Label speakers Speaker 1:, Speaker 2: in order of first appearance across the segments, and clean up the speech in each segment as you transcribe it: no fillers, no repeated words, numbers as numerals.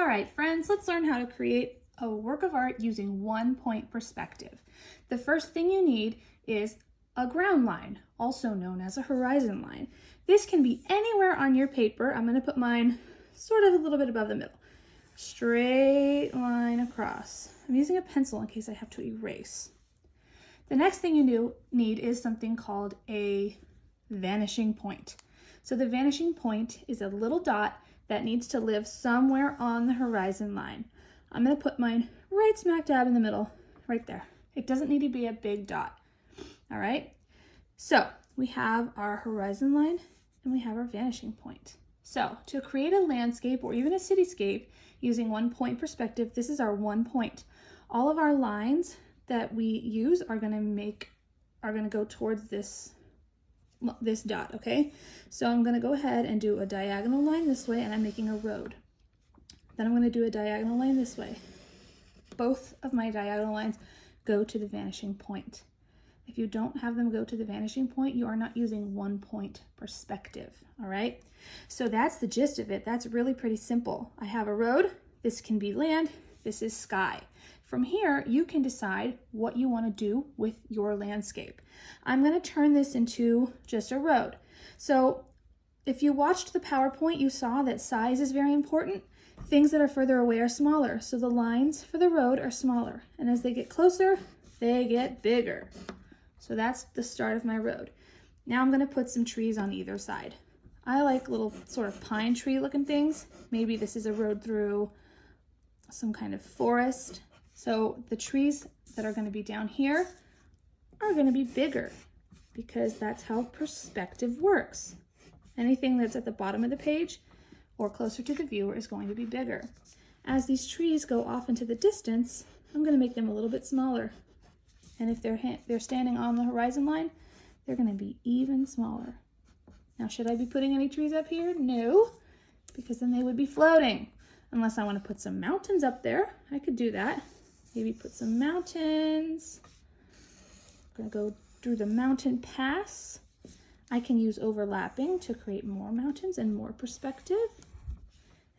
Speaker 1: right, friends, let's learn how to create a work of art using 1-point perspective. The first thing you need is a ground line, also known as a horizon line. This can be anywhere on your paper. I'm going to put mine sort of a little bit above the middle. Straight line across. I'm using a pencil in case I have to erase. The next thing you need is something called a vanishing point. So the vanishing point is a little dot that needs to live somewhere on the horizon line. I'm going to put mine right smack dab in the middle, right there. It doesn't need to be a big dot. All right, so we have our horizon line and we have our vanishing point. So to create a landscape or even a cityscape using 1-point perspective, this is our 1 point. All of our lines that we use are going to go towards this dot, okay? So I'm going to go ahead and do a diagonal line this way, and I'm making a road. Then I'm going to do a diagonal line this way. Both of my diagonal lines go to the vanishing point. If you don't have them go to the vanishing point, you are not using 1-point perspective, all right? So that's the gist of it. That's really pretty simple. I have a road. This can be land. This is sky. From here, you can decide what you want to do with your landscape. I'm going to turn this into just a road. So if you watched the PowerPoint, you saw that size is very important. Things that are further away are smaller. So the lines for the road are smaller. And as they get closer, they get bigger. So that's the start of my road. Now I'm going to put some trees on either side. I like little sort of pine tree looking things. Maybe this is a road through some kind of forest. So the trees that are going to be down here are going to be bigger because that's how perspective works. Anything that's at the bottom of the page or closer to the viewer is going to be bigger. As these trees go off into the distance, I'm going to make them a little bit smaller. And if they're standing on the horizon line, they're going to be even smaller. Now, should I be putting any trees up here? No, because then they would be floating. Unless I want to put some mountains up there, I could do that. Maybe put some mountains. I'm going to go through the mountain pass. I can use overlapping to create more mountains and more perspective.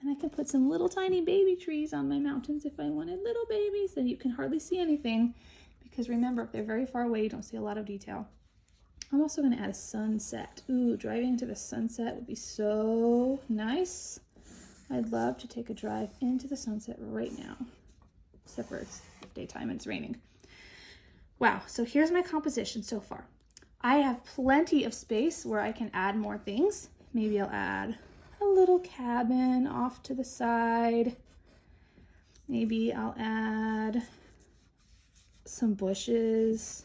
Speaker 1: And I can put some little tiny baby trees on my mountains if I wanted little babies, and you can hardly see anything because remember, if they're very far away, you don't see a lot of detail. I'm also going to add a sunset. Ooh, driving into the sunset would be so nice. I'd love to take a drive into the sunset right now, except for it's daytime and it's raining. Wow, so here's my composition so far. I have plenty of space where I can add more things. Maybe I'll add a little cabin off to the side. Maybe I'll add some bushes.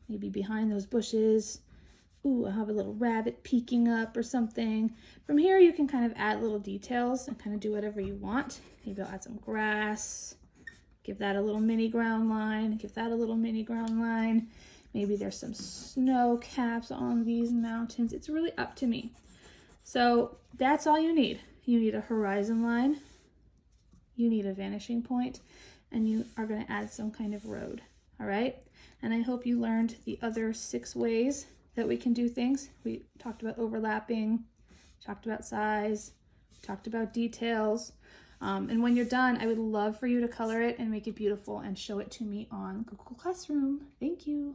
Speaker 1: Maybe behind those bushes, ooh, I'll have a little rabbit peeking up or something. From here, you can kind of add little details and kind of do whatever you want. Maybe I'll add some grass, give that a little mini ground line, give that a little mini ground line. Maybe there's some snow caps on these mountains. It's really up to me. So that's all you need. You need a horizon line, you need a vanishing point, and you are going to add some kind of road, all right? And I hope you learned the other 6 ways that we can do things. We talked about overlapping, talked about size, talked about details. And when you're done, I would love for you to color it and make it beautiful and show it to me on Google Classroom. Thank you.